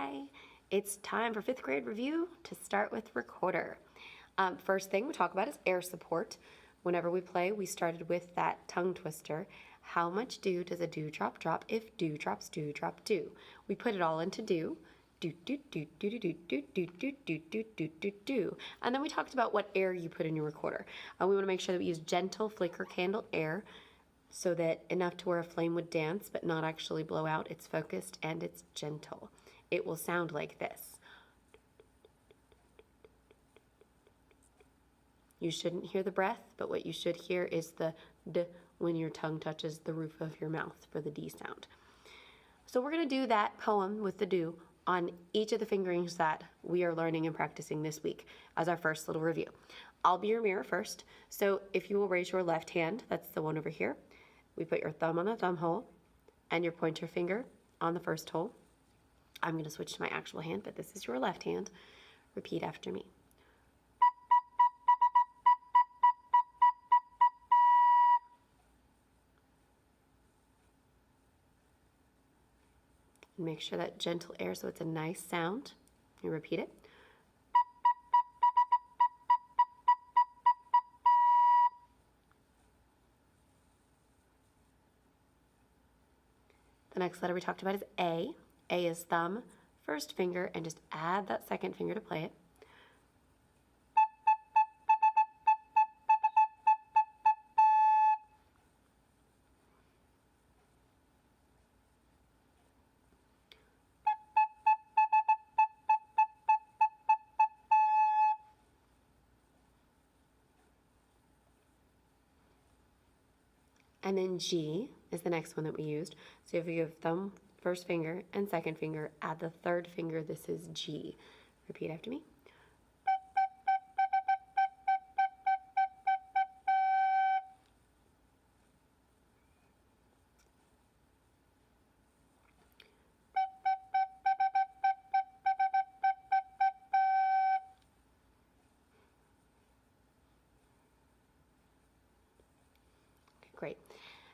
Hi, it's time for 5th grade review to start with recorder. First thing we talk about is air support. Whenever we play, we started with that tongue twister. How much do does a dewdrop drop if dewdrops dewdrop do? We put it all into do. Do, do, do, do, do, do, do, do, do, do, do, do, do, do. And then we talked about what air you put in your recorder. We want to make sure that we use gentle flicker candle air so that enough to where a flame would dance but not actually blow out. It's focused and it's gentle. It will sound like this. You shouldn't hear the breath, but what you should hear is the d when your tongue touches the roof of your mouth for the D sound. So we're going to do that poem with the do on each of the fingerings that we are learning and practicing this week as our first little review. I'll be your mirror first, so if you will raise your left hand, that's the one over here. We put your thumb on the thumb hole and your pointer finger on the first hole. I'm going to switch to my actual hand, but this is your left hand. Repeat after me. And make sure that gentle air so it's a nice sound. You repeat it. The next letter we talked about is A. A is thumb, first finger, and just add that second finger to play it. And then G is the next one that we used. So if you have thumb, first finger, and second finger, add the third finger. This is G. Repeat after me. Great.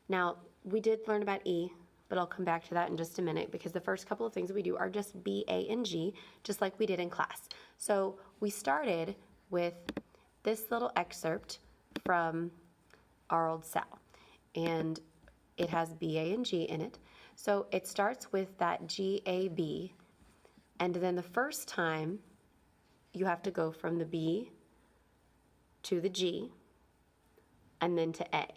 Now, we did learn about E, but I'll come back to that in just a minute because the first couple of things we do are just B, A, and G, just like we did in class. So we started with this little excerpt from our old Sal, and it has B, A, and G in it. So it starts with that G, A, B, and then the first time you have to go from the B to the G and then to A,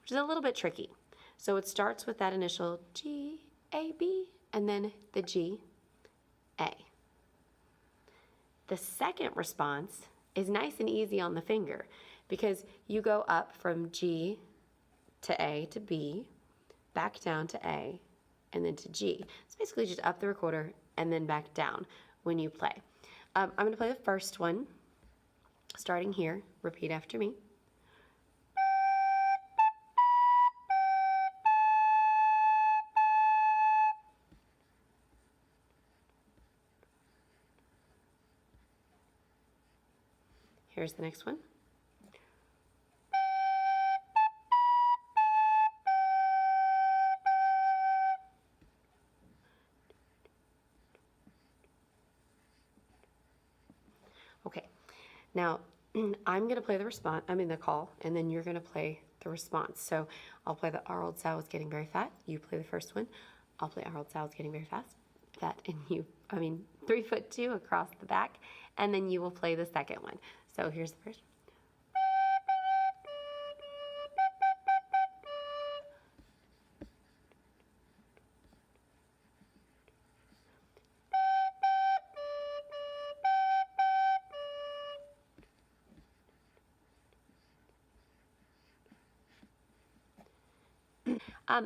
which is a little bit tricky. So it starts with that initial G, A, B, and then the G, A. The second response is nice and easy on the finger because you go up from G to A to B, back down to A, and then to G. It's basically just up the recorder and then back down when you play. I'm going to play the first one, starting here. Repeat after me. Here's the next one. Okay, now I'm going to play the call, and then you're going to play the response. So I'll play the our old Sal was getting very fat. You play the first one. I'll play our old Sal was getting very fat, and 3'2" across the back, and then you will play the second one. So here's the first.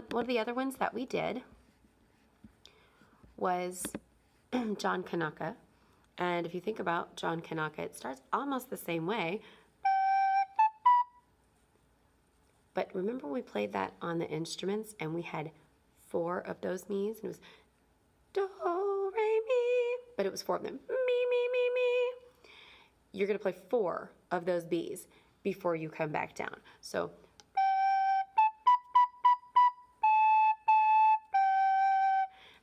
One of the other ones that we did was John Kanaka. And if you think about John Kanaka, it starts almost the same way. But remember we played that on the instruments and we had 4 of those me's, and it was do, re, mi, but it was 4 of them. Me, me, me, me. You're going to play 4 of those B's before you come back down. So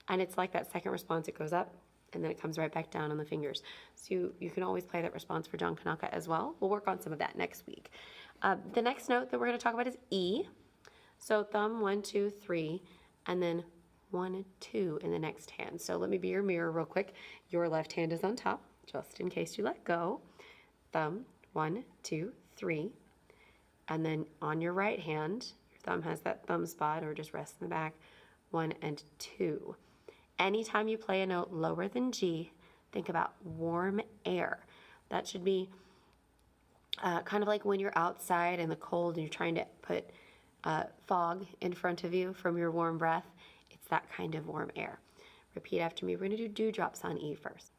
and it's like that second response, it goes up and then it comes right back down on the fingers. So you can always play that response for John Kanaka as well. We'll work on some of that next week. The next note that we're going to talk about is E. So thumb 1, 2, 3, and then 1, 2 in the next hand. So let me be your mirror real quick. Your left hand is on top, just in case you let go. Thumb 1, 2, 3, and then on your right hand, your thumb has that thumb spot or just rests in the back. 1 and 2. Anytime you play a note lower than G, think about warm air. That should be kind of like when you're outside in the cold and you're trying to put fog in front of you from your warm breath. It's that kind of warm air. Repeat after me. We're going to do dewdrops on E first.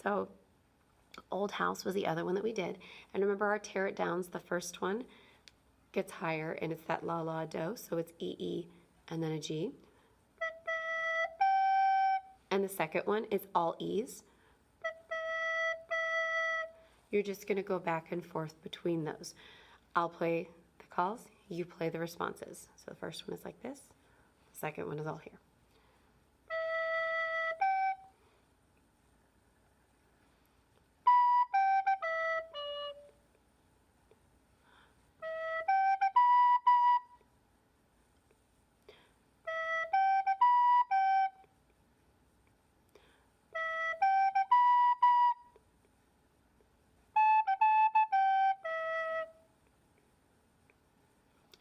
So Old House was the other one that we did. And remember our tear it downs, the first one gets higher and it's that la la do. So it's E, E, and then a G. And the second one is all E's. You're just going to go back and forth between those. I'll play the calls, you play the responses. So the first one is like this. The second one is all here.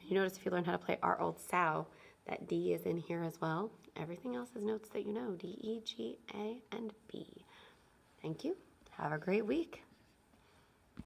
You notice if you learn how to play our old sow, that D is in here as well. Everything else is notes that you know, D, E, G, A, and B. Thank you. Have a great week.